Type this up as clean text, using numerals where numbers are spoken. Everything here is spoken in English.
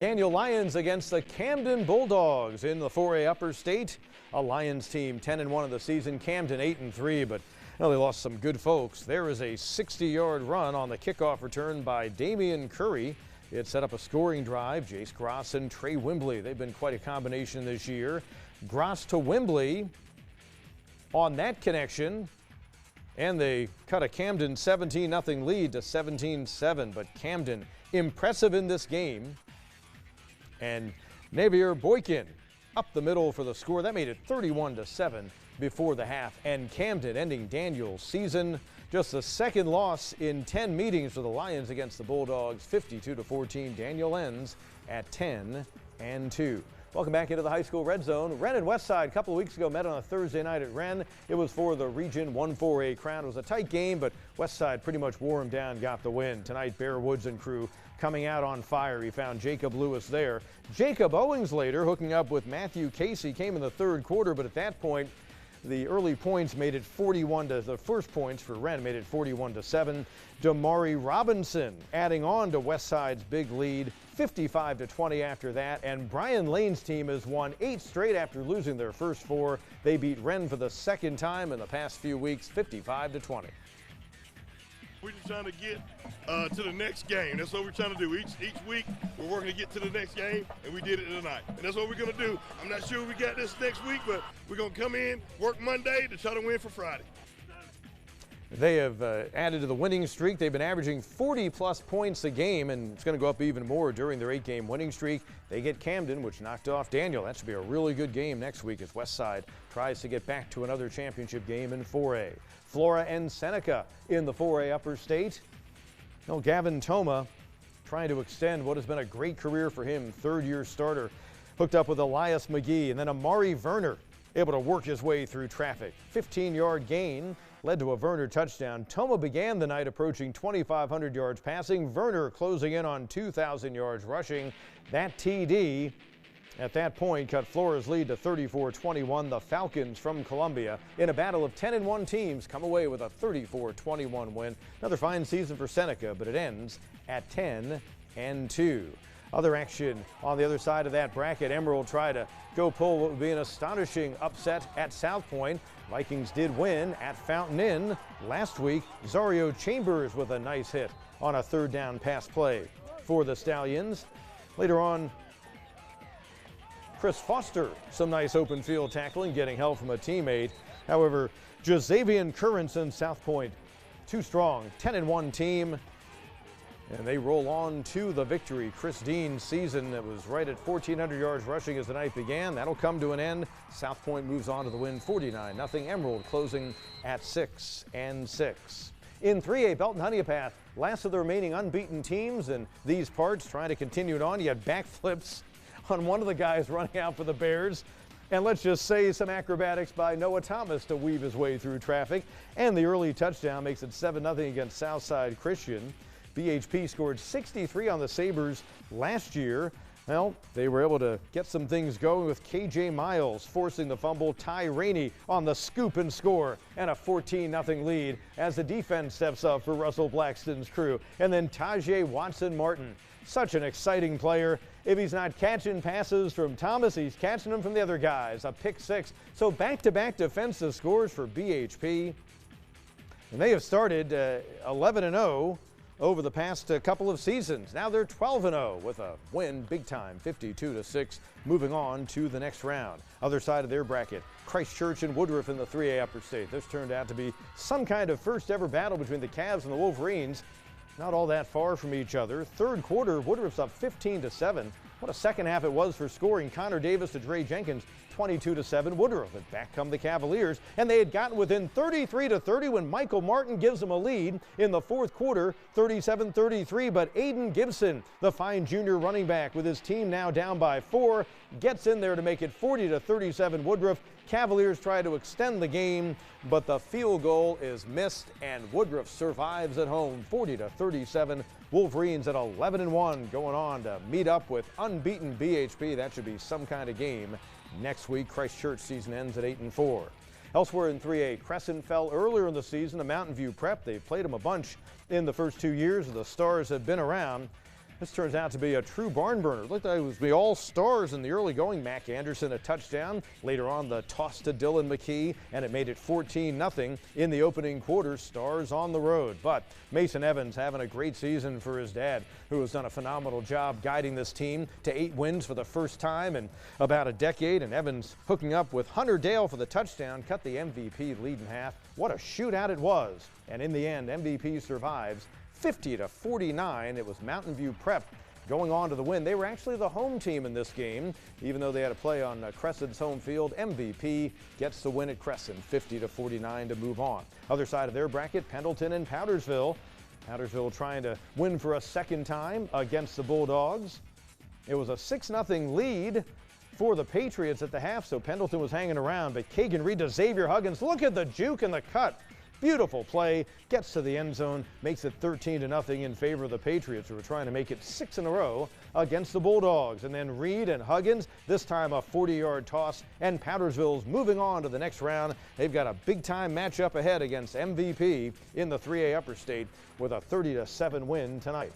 Daniel Lions against the Camden Bulldogs in the 4A Upper State. A Lions team 10-1 of the season. Camden 8-3, but they lost some good folks. There is a 60-yard run on the kickoff return by Damian Curry. It set up a scoring drive. Jace Gross and Trey Wimbley. They've been quite a combination this year. Gross to Wimbley on that connection. And they cut a Camden 17-0 lead to 17-7. But Camden impressive in this game. And Navier Boykin up the middle for the score. That made it 31-7 before the half. And Camden ending Daniel's season. Just the second loss in 10 meetings for the Lions against the Bulldogs. 52-14. Daniel ends at 10-2. Welcome back into the high school red zone. Ren and Westside a couple of weeks ago met on a Thursday night at Ren. It was for the Region 1-4A crown. It was a tight game, but Westside pretty much wore them down, got the win. Tonight, Bear Woods and crew coming out on fire. He found Jacob Lewis there. Jacob Owings later hooking up with Matthew Casey came in the third quarter, but at that point, the early points made it 41 to the first points for Ren made it 41-7. Damari Robinson adding on to Westside's big lead, 55-20 after that. And Brian Lane's team has won 8 straight after losing their first 4. They beat Ren for the second time in the past few weeks, 55-20. We're just trying to get to the next game. That's what we're trying to do. Each week, we're working to get to the next game, and we did it tonight. And that's what we're going to do. I'm not sure we got this next week, but we're going to come in, work Monday to try to win for Friday. They have added to the winning streak. They've been averaging 40-plus points a game, and it's going to go up even more during their 8-game winning streak. They get Camden, which knocked off Daniel. That should be a really good game next week as Westside tries to get back to another championship game in 4A. Flora and Seneca in the 4A Upper State. Gavin Toma trying to extend what has been a great career for him. Third-year starter hooked up with Elias McGee, and then Amari Verner able to work his way through traffic. 15-yard gain led to a Verner touchdown. Toma began the night approaching 2,500 yards passing. Verner closing in on 2,000 yards rushing. That TD at that point cut Flora's lead to 34-21. The Falcons from Columbia in a battle of 10-1 teams come away with a 34-21 win. Another fine season for Seneca, but it ends at 10-2. Other action on the other side of that bracket. Emerald tried to go pull what would be an astonishing upset at South Point. Vikings did win at Fountain Inn last week. Zario Chambers with a nice hit on a third down pass play for the Stallions. Later on, Chris Foster, some nice open field tackling, getting help from a teammate. However, Josavian Currents and South Point, too strong, 10-1 team. And they roll on to the victory. Chris Dean's season that was right at 1,400 yards rushing as the night began. That'll come to an end. South Point moves on to the win 49-0. Emerald closing at 6-6. In 3A, Belton Honeypath, last of the remaining unbeaten teams in these parts, trying to continue it on. You had backflips on one of the guys running out for the Bears. And let's just say some acrobatics by Noah Thomas to weave his way through traffic. And the early touchdown makes it 7-0 against Southside Christian. BHP scored 63 on the Sabres last year. Well, they were able to get some things going with KJ Miles forcing the fumble. Ty Rainey on the scoop and score, and a 14-0 lead as the defense steps up for Russell Blackston's crew. And then Tajay Watson-Martin, such an exciting player. If he's not catching passes from Thomas, he's catching them from the other guys. A pick 6. So back-to-back defensive scores for BHP. And they have started 11-0. over the past couple of seasons. Now they're 12-0 with a win big time, 52-6, moving on to the next round. Other side of their bracket, Christ Church and Woodruff in the 3A Upper State. This turned out to be some kind of first ever battle between the Cavs and the Wolverines. Not all that far from each other. Third quarter, Woodruff's up 15-7. What a second half it was for scoring. Connor Davis to Dre Jenkins, 22-7. Woodruff, and back come the Cavaliers, and they had gotten within 33-30 when Michael Martin gives them a lead in the fourth quarter, 37-33. But Aiden Gibson, the fine junior running back, with his team now down by 4, gets in there to make it 40-37 Woodruff. Cavaliers try to extend the game, but the field goal is missed, and Woodruff survives at home, 40-37. Wolverines at 11-1, going on to meet up with unbeaten BHP. That should be some kind of game next week. Christ Church season ends at 8-4. Elsewhere in 3A, Crescent fell earlier in the season to Mountain View Prep. They've played them a bunch in the first 2 years. The Stars have been around. This turns out to be a true barn burner. Looked like it was the all stars in the early going. Mac Anderson a touchdown. Later on the toss to Dylan McKee, and it made it 14-0 in the opening quarter. Stars on the road. But Mason Evans having a great season for his dad, who has done a phenomenal job guiding this team to 8 wins for the first time in about a decade. And Evans hooking up with Hunter Dale for the touchdown, cut the MVP lead in half. What a shootout it was. And in the end, MVP survives 50-49. It was Mountain View Prep going on to the win. They were actually the home team in this game, even though they had to play on Crescent's home field. MVP gets the win at Crescent, 50-49 to move on. Other side of their bracket, Pendleton and Powdersville. Powdersville trying to win for a second time against the Bulldogs. It was a 6-0 lead for the Patriots at the half, so Pendleton was hanging around, but Kagan Reed to Xavier Huggins. Look at the juke and the cut. Beautiful play, gets to the end zone, makes it 13-0 in favor of the Patriots, who were trying to make it 6 in a row against the Bulldogs. And then Reed and Huggins, this time a 40-yard toss, and Powdersville's moving on to the next round. They've got a big-time matchup ahead against MVP in the 3A Upper State with a 30-7 win tonight.